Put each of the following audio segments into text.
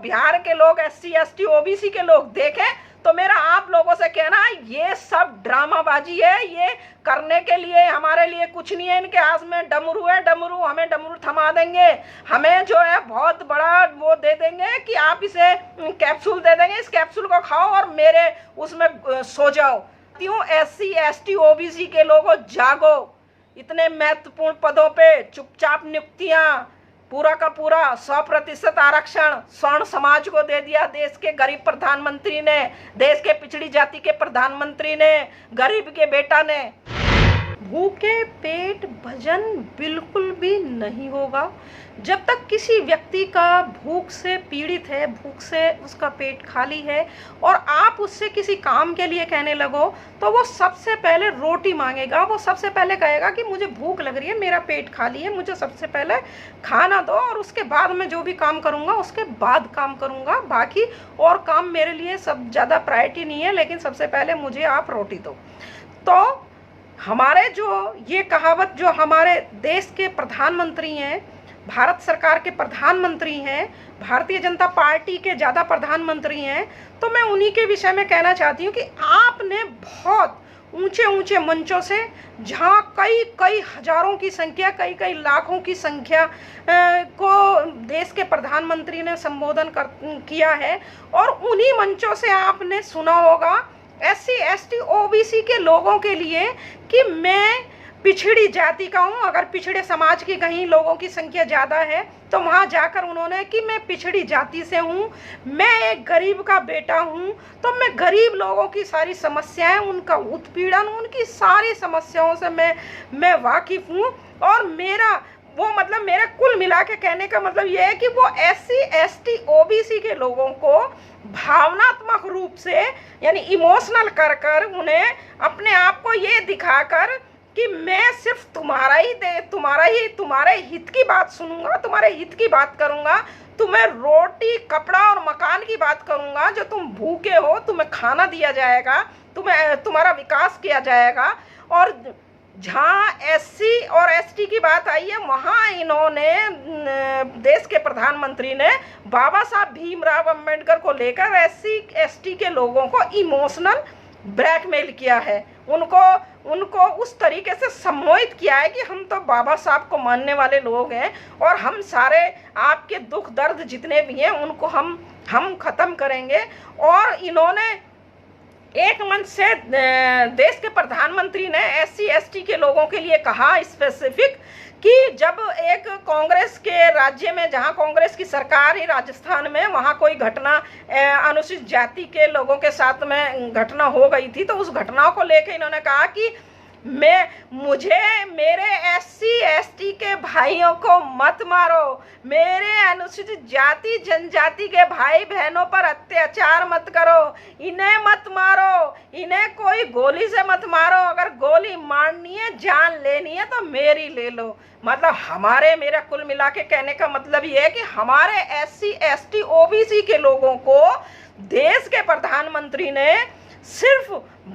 बिहार के लोग, SC ST OBC के लोग देखें तो मेरा आप लोगों से कहना है ये सब ड्रामाबाजी है, ये करने के लिए हमारे लिए कुछ नहीं है। इनके हाथ में डमरू है, डमरू, हमें डमरू थमा देंगे, हमें जो है बहुत बड़ा वो दे देंगे कि आप इसे कैप्सूल दे देंगे, इस कैप्सूल को खाओ और मेरे उसमें सो जाओ। क्यों SC ST OBC के लोगों जागो, इतने महत्वपूर्ण पदों पे चुपचाप नियुक्तियां, पूरा का पूरा 100% आरक्षण स्वर्ण समाज को दे दिया देश के गरीब प्रधानमंत्री ने, देश के पिछड़ी जाति के प्रधानमंत्री ने, गरीब के बेटा ने। भूखे पेट भजन बिल्कुल भी नहीं होगा जब तक किसी व्यक्ति का भूख से पीड़ित है, भूख से उसका पेट खाली है और आप उससे किसी काम के लिए कहने लगो तो वो सबसे पहले रोटी मांगेगा, वो सबसे पहले कहेगा कि मुझे भूख लग रही है, मेरा पेट खाली है, मुझे सबसे पहले खाना दो और उसके बाद मैं जो भी काम करूँगा उसके बाद काम करूँगा, बाकी और काम मेरे लिए सब ज़्यादा प्रायोरिटी नहीं है, लेकिन सबसे पहले मुझे आप रोटी दो। तो हमारे जो ये कहावत जो हमारे देश के प्रधानमंत्री हैं, भारत सरकार के प्रधानमंत्री हैं, भारतीय जनता पार्टी के ज़्यादा प्रधानमंत्री हैं, तो मैं उन्हीं के विषय में कहना चाहती हूँ कि आपने बहुत ऊंचे ऊंचे मंचों से, जहाँ कई कई हजारों की संख्या, कई कई लाखों की संख्या को देश के प्रधानमंत्री ने संबोधन किया है और उन्हीं मंचों से आपने सुना होगा SC ST OBC के लोगों के लिए कि मैं पिछड़ी जाति का हूँ। अगर पिछड़े समाज की कहीं लोगों की संख्या ज़्यादा है तो वहाँ जाकर उन्होंने कि मैं पिछड़ी जाति से हूँ, मैं एक गरीब का बेटा हूँ, तो मैं गरीब लोगों की सारी समस्याएं, उनका उत्पीड़न, उनकी सारी समस्याओं से मैं वाकिफ़ हूँ। और मेरा वो मतलब मेरा कुल मिला के कहने का मतलब ये है कि वो SC ST OBC के लोगों को भावनात्मक रूप से यानी इमोशनल कर कर उन्हें अपने आप को ये दिखाकर कि मैं सिर्फ तुम्हारे हित की बात सुनूंगा, तुम्हारे हित की बात करूंगा, तुम्हें रोटी कपड़ा और मकान की बात करूंगा, जो तुम भूखे हो तुम्हें खाना दिया जाएगा, तुम्हारा विकास किया जाएगा। और जहाँ SC और ST की बात आई है वहाँ इन्होंने देश के प्रधानमंत्री ने बाबा साहब भीमराव अंबेडकर को लेकर SC ST के लोगों को इमोशनल ब्लैकमेल किया है, उनको उस तरीके से सम्मोहित किया है कि हम तो बाबा साहब को मानने वाले लोग हैं और हम सारे आपके दुख दर्द जितने भी हैं उनको हम ख़त्म करेंगे। और इन्होंने एक मंच से देश के प्रधानमंत्री ने SC ST के लोगों के लिए कहा स्पेसिफिक कि जब एक कांग्रेस के राज्य में, जहां कांग्रेस की सरकार ही राजस्थान में, वहां कोई घटना अनुसूचित जाति के लोगों के साथ में घटना हो गई थी, तो उस घटनाओं को लेकर इन्होंने कहा कि मुझे मेरे SC ST के भाइयों को मत मारो, मेरे अनुसूचित जाति जनजाति के भाई बहनों पर अत्याचार मत करो, इन्हें मत मारो, इन्हें कोई गोली से मत मारो, अगर गोली मारनी है, जान लेनी है तो मेरी ले लो। मतलब मेरा कुल मिला के कहने का मतलब ये है कि हमारे SC ST OBC के लोगों को देश के प्रधानमंत्री ने सिर्फ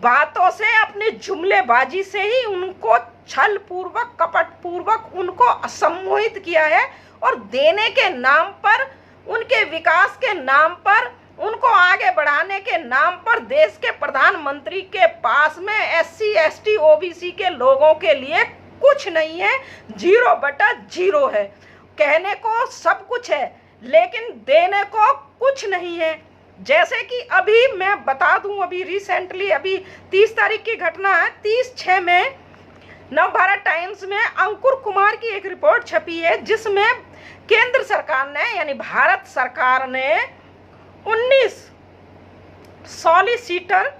बातों से, अपने जुमलेबाजी से ही उनको छल पूर्वक, कपट पूर्वक उनको सम्मोहित किया है और देने के नाम पर, उनके विकास के नाम पर, उनको आगे बढ़ाने के नाम पर देश के प्रधानमंत्री के पास में SC ST OBC के लोगों के लिए कुछ नहीं है, 0/0 है। कहने को सब कुछ है लेकिन देने को कुछ नहीं है। जैसे कि अभी मैं बता दूं, अभी रिसेंटली अभी 30 तारीख की घटना है, 30/6 में नवभारत टाइम्स में अंकुर कुमार की एक रिपोर्ट छपी है जिसमें केंद्र सरकार ने यानी भारत सरकार ने 19 solicitor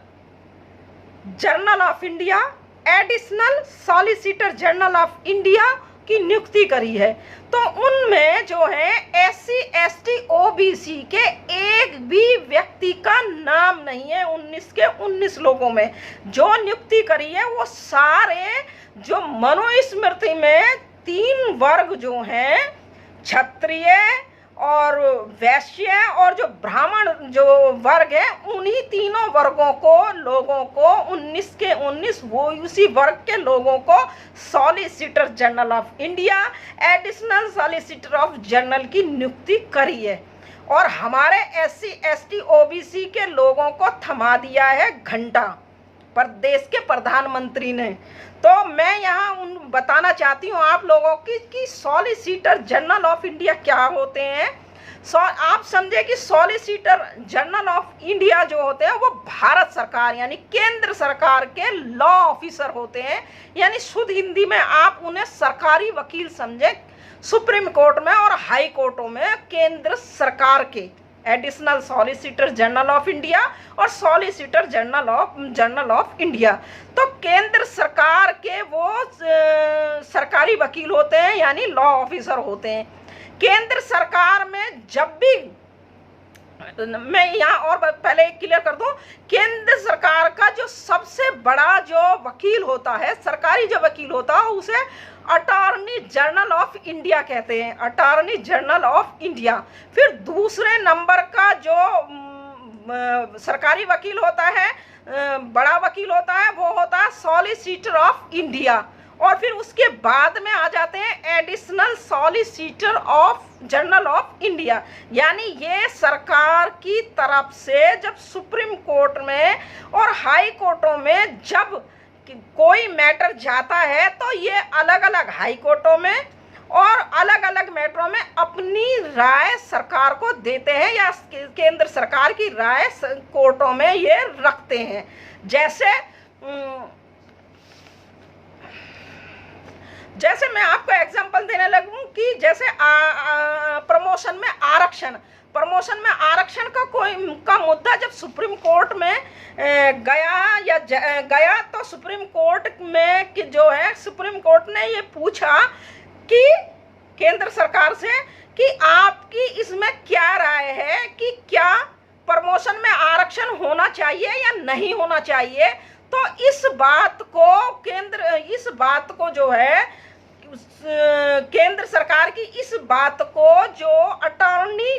general of India, additional solicitor general of India की नियुक्ति करी है। तो उनमें जो है SC ST OBC के एक भी व्यक्ति का नाम नहीं है। 19 के 19 लोगों में जो नियुक्ति करी है वो सारे जो मनुस्मृति में 3 वर्ग जो हैं, क्षत्रिय और वैश्य और जो ब्राह्मण जो वर्ग है, उन्हीं तीनों वर्गों को लोगों को 19 के 19 वो उसी वर्ग के लोगों को solicitor general of India, additional solicitor of general की नियुक्ति करी है। और हमारे SC ST OBC के लोगों को थमा दिया है घंटा पर देश के प्रधानमंत्री ने। तो मैं यहाँ बताना चाहती हूँ आप लोगों की कि सॉलिसिटर जनरल ऑफ इंडिया क्या होते हैं। आप समझे कि सॉलिसिटर जनरल ऑफ इंडिया जो होते हैं वो भारत सरकार यानी केंद्र सरकार के लॉ ऑफिसर होते हैं, यानी शुद्ध हिंदी में आप उन्हें सरकारी वकील समझे। सुप्रीम कोर्ट में और हाई कोर्टों में केंद्र सरकार के additional solicitor general of India और सॉलिसिटर जनरल ऑफ इंडिया। तो केंद्र सरकार के वो सरकारी वकील होते हैं यानी लॉ ऑफिसर होते हैं। केंद्र सरकार में जब भी, मैं यहाँ और पहले क्लियर कर दूं, केंद्र सरकार का जो सबसे बड़ा जो वकील होता है, सरकारी जो वकील होता है, उसे अटॉर्नी जनरल ऑफ इंडिया कहते हैं, अटॉर्नी जनरल ऑफ इंडिया। फिर दूसरे नंबर का जो सरकारी वकील होता है, बड़ा वकील होता है, वो होता है सॉलिसिटर ऑफ इंडिया। और फिर उसके बाद में आ जाते हैं additional solicitor of general of India, यानी ये सरकार की तरफ से जब सुप्रीम कोर्ट में और हाई कोर्टों में जब कोई मैटर जाता है तो ये अलग अलग हाई कोर्टों में और अलग अलग मैटरों में अपनी राय सरकार को देते हैं या केंद्र सरकार की राय कोर्टों में ये रखते हैं। जैसे मैं आपको एग्जांपल देने लगूं कि जैसे प्रमोशन में आरक्षण का मुद्दा जब सुप्रीम कोर्ट में गया तो सुप्रीम कोर्ट में कि जो है सुप्रीम कोर्ट ने ये पूछा कि केंद्र सरकार से कि आपकी इसमें क्या राय है कि क्या प्रमोशन में आरक्षण होना चाहिए या नहीं होना चाहिए। तो इस बात को जो है केंद्र सरकार की इस बात को जो अटॉर्नी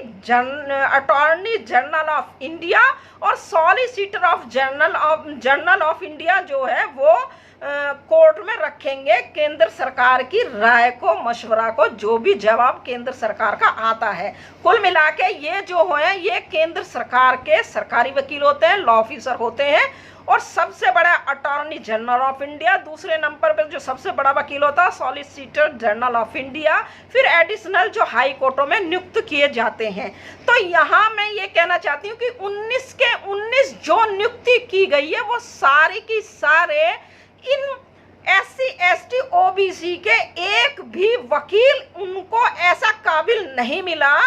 जनरल ऑफ इंडिया और solicitor of general of India जो है वो कोर्ट में रखेंगे केंद्र सरकार की राय को, मशवरा को, जो भी जवाब केंद्र सरकार का आता है। कुल मिला के ये जो है ये केंद्र सरकार के सरकारी वकील होते हैं, लॉ ऑफिसर होते हैं। और सबसे बड़ा अटॉर्नी जनरल ऑफ इंडिया, दूसरे नंबर पर जो सबसे बड़ा वकील होता है सॉलिसिटर जनरल ऑफ इंडिया, फिर एडिशनल जो हाई कोर्टों में नियुक्त किए जाते हैं। तो यहाँ मैं ये कहना चाहती हूँ कि 19 के 19 जो नियुक्ति की गई है वो सारी की सारे इन SC ST OBC के एक भी वकील उनको ऐसा काबिल नहीं मिला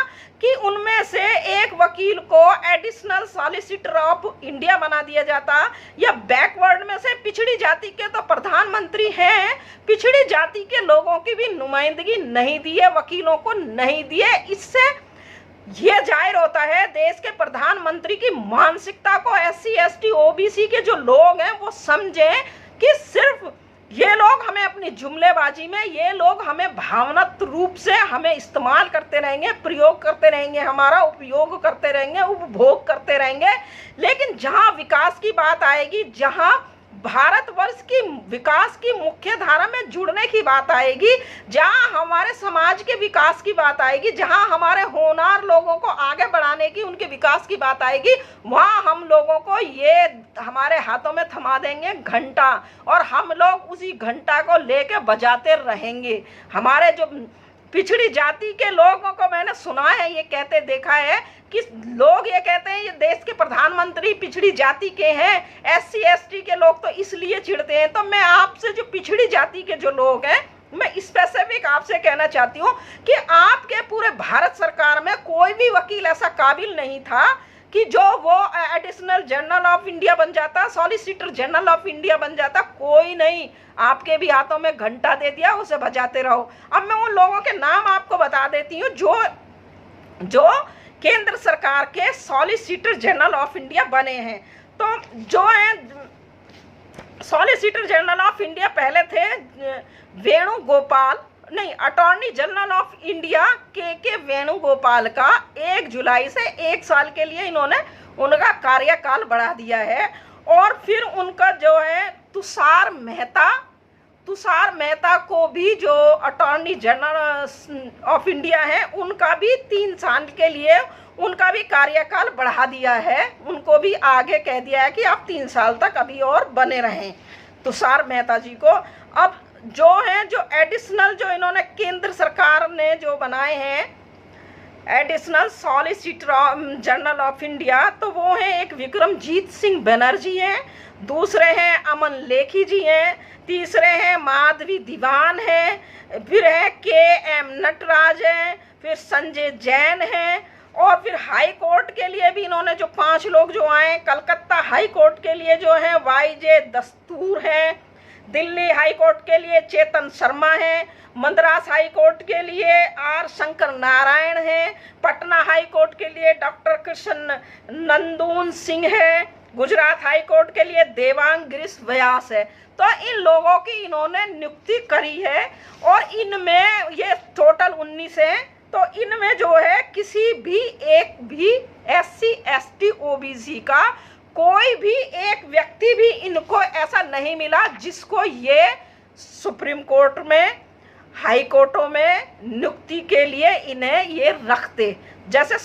कि उनमें से एक वकील को एडिशनल सॉलिसिटर ऑफ इंडिया बना दिया जाता, या बैकवर्ड में से पिछड़ी जाति के तो प्रधानमंत्री हैं, पिछड़ी जाति के लोगों की भी नुमाइंदगी नहीं दी है, वकीलों को नहीं दिए। इससे ये जाहिर होता है देश के प्रधानमंत्री की मानसिकता को SC ST OBC के जो लोग हैं वो समझें कि सिर्फ ये लोग हमें अपनी जुमलेबाजी में, ये लोग हमें भावनात्मक रूप से हमें इस्तेमाल करते रहेंगे, प्रयोग करते रहेंगे, हमारा उपयोग करते रहेंगे, उपभोग करते रहेंगे। लेकिन जहाँ विकास की बात आएगी, जहाँ भारतवर्ष की विकास की मुख्य धारा में जुड़ने की बात आएगी, जहाँ हमारे समाज के विकास की बात आएगी, जहाँ हमारे होनहार लोगों को आगे बढ़ाने की, उनके विकास की बात आएगी, वहाँ हम लोगों को ये हमारे हाथों में थमा देंगे घंटा, और हम लोग उसी घंटा को लेके बजाते रहेंगे। हमारे जो पिछड़ी जाति के लोगों को मैंने सुना है, ये कहते देखा है कि लोग ये कहते हैं ये देश के प्रधानमंत्री पिछड़ी जाति के हैं, SC ST के लोग तो इसलिए चिढ़ते हैं। तो मैं आपसे जो पिछड़ी जाति के जो लोग हैं, मैं स्पेसिफिक आपसे कहना चाहती हूँ कि आपके पूरे भारत सरकार में कोई भी वकील ऐसा काबिल नहीं था कि जो वो एडिशनल जनरल ऑफ इंडिया बन जाता, सॉलिसिटर जनरल ऑफ इंडिया बन जाता, कोई नहीं। आपके भी हाथों में घंटा दे दिया, उसे बजाते रहो। अब मैं उन लोगों के नाम आपको बता देती हूँ जो केंद्र सरकार के सॉलिसिटर जनरल ऑफ इंडिया बने हैं। तो जो है सॉलिसिटर जनरल ऑफ इंडिया पहले थे वेणुगोपाल, नहीं, अटॉर्नी जनरल ऑफ इंडिया के वेणुगोपाल का 1 जुलाई से 1 साल के लिए इन्होंने उनका कार्यकाल बढ़ा दिया है। और फिर उनका जो है तुषार मेहता तुषार मेहता को भी, जो अटॉर्नी जनरल ऑफ इंडिया है, उनका भी 3 साल के लिए उनका भी कार्यकाल बढ़ा दिया है। उनको भी आगे कह दिया है कि आप 3 साल तक अभी और बने रहें तुषार मेहता जी को। अब जो हैं, जो एडिशनल जो इन्होंने केंद्र सरकार ने जो बनाए हैं additional solicitor general of India, तो वो हैं एक विक्रमजीत सिंह बनर्जी हैं, दूसरे हैं अमन लेखी जी हैं, तीसरे हैं माधवी दीवान हैं, फिर है KM नटराज हैं, फिर संजय जैन हैं, और फिर हाई कोर्ट के लिए भी इन्होंने जो 5 लोग जो आए, कलकत्ता हाई कोर्ट के लिए जो हैं YJ दस्तूर हैं, दिल्ली हाई कोर्ट के लिए चेतन शर्मा हैं, मद्रास हाई कोर्ट के लिए R शंकर नारायण हैं, पटना हाई कोर्ट के लिए डॉक्टर कृष्ण नंदून सिंह है, गुजरात हाई कोर्ट के लिए देवांग गिरीश व्यास है। तो इन लोगों की इन्होंने नियुक्ति करी है, और इनमें ये टोटल 19 हैं। तो इनमें जो है किसी भी एक भी SC ST OBC का कोई भी एक व्यक्ति भी इनको ऐसा नहीं मिला जिसको ये सुप्रीम कोर्ट में, हाई कोर्टों में नियुक्ति के लिए इन्हें ये रखते। जैसे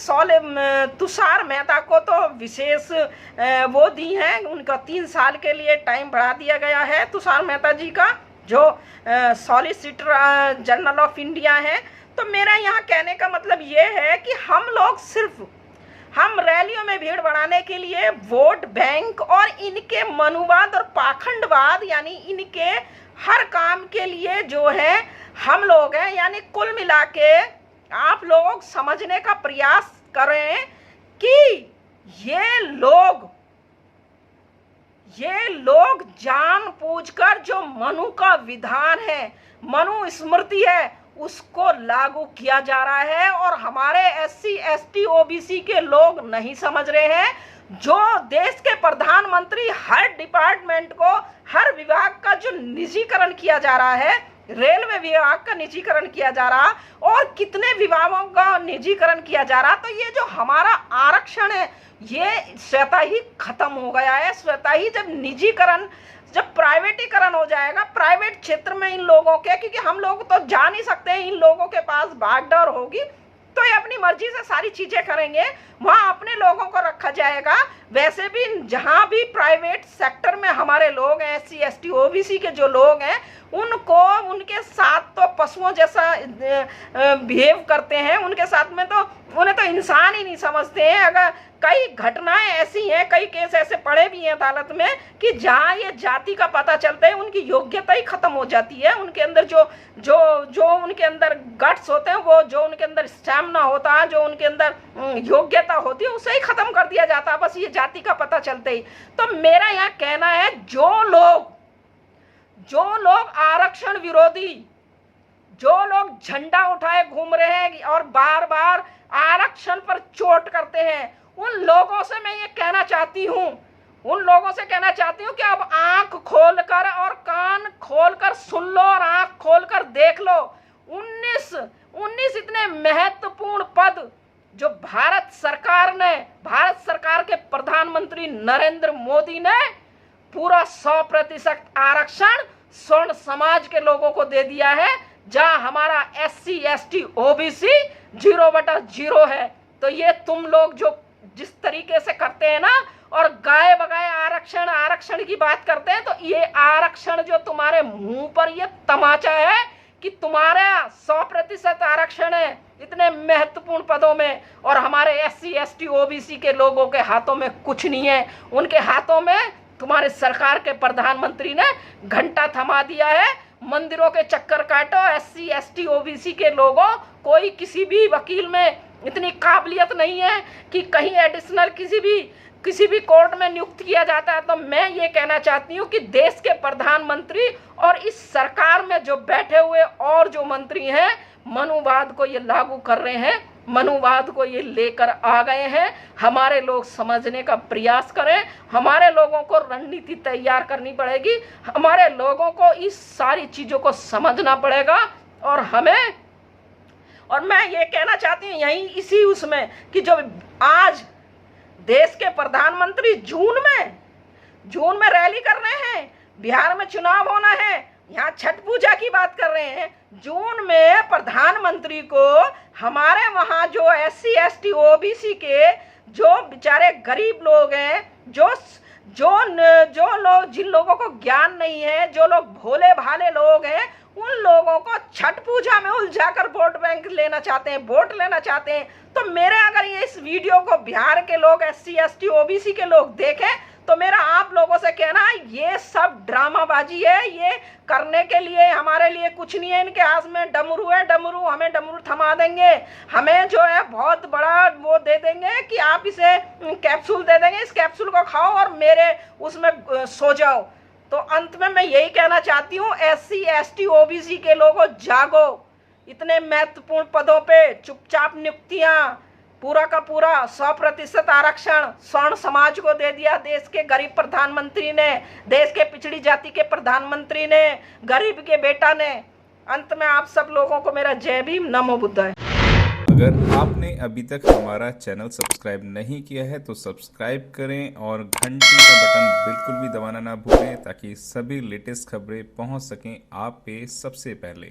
तुषार मेहता को तो विशेष वो दी हैं, उनका 3 साल के लिए टाइम बढ़ा दिया गया है तुषार मेहता जी का, जो सॉलिसिटर जनरल ऑफ इंडिया है। तो मेरा यहाँ कहने का मतलब ये है कि हम लोग सिर्फ हम रैलियों में भीड़ बढ़ाने के लिए वोट बैंक और इनके मनुवाद और पाखंडवाद, यानी इनके हर काम के लिए जो है हम लोग हैं, यानी कुल मिला के आप लोग समझने का प्रयास करें कि ये लोग जानबूझकर जो मनु का विधान है, मनु स्मृति है, उसको लागू किया जा रहा है, और हमारे SC ST OBC के लोग नहीं समझ रहे हैं। जो देश के प्रधानमंत्री हर डिपार्टमेंट को, हर विभाग का जो निजीकरण किया जा रहा है, रेलवे विभाग का निजीकरण किया जा रहा, और कितने विभागों का निजीकरण किया जा रहा, तो ये जो हमारा आरक्षण है ये स्वतः ही खत्म हो गया है। स्वतः ही जब प्राइवेटीकरण हो जाएगा, प्राइवेट क्षेत्र में इन लोगों के, क्योंकि हम लोग तो जा नहीं सकते, इन लोगों के पास भागदौड़ होगी, तो ये अपनी मर्जी से सारी चीजें करेंगे, वहां अपने लोगों को रखा जाएगा। वैसे भी जहां भी प्राइवेट सेक्टर में हमारे लोग हैं, SC ST OBC के जो लोग हैं, उनको उनके साथ तो पशुओं जैसा बिहेव करते हैं, उनके साथ में तो उन्हें तो इंसान ही नहीं समझते हैं। अगर कई घटनाएं ऐसी हैं, कई केस ऐसे पड़े भी हैं अदालत में कि जहां ये जाति का पता चलता है, उनकी योग्यता ही खत्म हो जाती है। उनके अंदर जो उनके अंदर गट्स होते हैं, वो जो उनके अंदर स्टैमिना होता है, जो उनके अंदर योग्यता होती है, उसे ही खत्म कर दिया जाता है, बस ये जाति का पता चलते ही। तो मेरा यहाँ कहना है, जो लोग आरक्षण विरोधी, जो लोग झंडा उठाए घूम रहे हैं और बार बार आरक्षण पर चोट करते हैं, उन लोगों से मैं ये कहना चाहती हूँ, कि अब आंख खोलकर और कान खोलकर सुन लो और आंख खोलकर देख लो। 19 इतने महत्वपूर्ण पद जो भारत सरकार के प्रधानमंत्री नरेंद्र मोदी ने पूरा 100% आरक्षण स्वर्ण समाज के लोगों को दे दिया है, जहां हमारा SC ST OBC 0/0 है। तो ये तुम लोग जो जिस तरीके से करते हैं ना, और गाए बगाए आरक्षण की बात करते हैं, तो ये आरक्षण जो तुम्हारे मुंह पर ये तमाचा है कि तुम्हारा 100% आरक्षण है इतने महत्वपूर्ण पदों में, और हमारे SC ST OBC के लोगों के हाथों में कुछ नहीं है। उनके हाथों में तुम्हारे सरकार के प्रधानमंत्री ने घंटा थमा दिया है। मंदिरों के चक्कर काटो, SC ST OBC के लोगों, कोई किसी भी वकील में इतनी काबिलियत नहीं है कि कहीं एडिशनल किसी भी कोर्ट में नियुक्त किया जाता है। तो मैं ये कहना चाहती हूँ कि देश के प्रधानमंत्री और इस सरकार में जो बैठे हुए और जो मंत्री हैं, मनुवाद को ये लागू कर रहे हैं, मनुवाद को ये लेकर आ गए हैं। हमारे लोग समझने का प्रयास करें, हमारे लोगों को रणनीति तैयार करनी पड़ेगी, हमारे लोगों को इस सारी चीज़ों को समझना पड़ेगा। और मैं ये कहना चाहती हूँ यहीं इसी उसमें कि जो आज देश के प्रधानमंत्री जून में रैली कर रहे हैं, बिहार में चुनाव होना है, यहाँ छठ पूजा की बात कर रहे हैं। जून में प्रधानमंत्री को हमारे वहां जो SC ST OBC के जो बेचारे गरीब लोग हैं, जो लोग, जिन लोगों को ज्ञान नहीं है, जो लोग भोले भाले लोग हैं, उन लोगों को छठ पूजा में उलझाकर वोट बैंक लेना चाहते हैं, वोट लेना चाहते हैं। तो मेरे अगर ये इस वीडियो को बिहार के लोग, SC ST OBC के लोग देखें, तो मेरा आप लोगों से कहना है ये सब ड्रामाबाजी है। ये करने के लिए हमारे लिए कुछ नहीं है। इनके हाथ में डमरू है, डमरू, हमें डमरू थमा देंगे, हमें जो है बहुत बड़ा वो दे देंगे कि आप इसे कैप्सूल दे देंगे, इस कैप्सूल को खाओ और मेरे उसमें सो जाओ। तो अंत में मैं यही कहना चाहती हूँ, SC ST OBC के लोगों जागो। इतने महत्वपूर्ण पदों पे चुपचाप नियुक्तियां, पूरा का पूरा 100% आरक्षण स्वर्ण समाज को दे दिया देश के गरीब प्रधानमंत्री ने, देश के पिछड़ी जाति के प्रधानमंत्री ने, गरीब के बेटा ने। अंत में आप सब लोगों को मेरा जय भीम, नमो बुद्धाय। अगर आपने अभी तक हमारा चैनल सब्सक्राइब नहीं किया है तो सब्सक्राइब करें और घंटी का बटन बिल्कुल भी दबाना ना भूलें ताकि सभी लेटेस्ट खबरें पहुंच सकें आप पे सबसे पहले।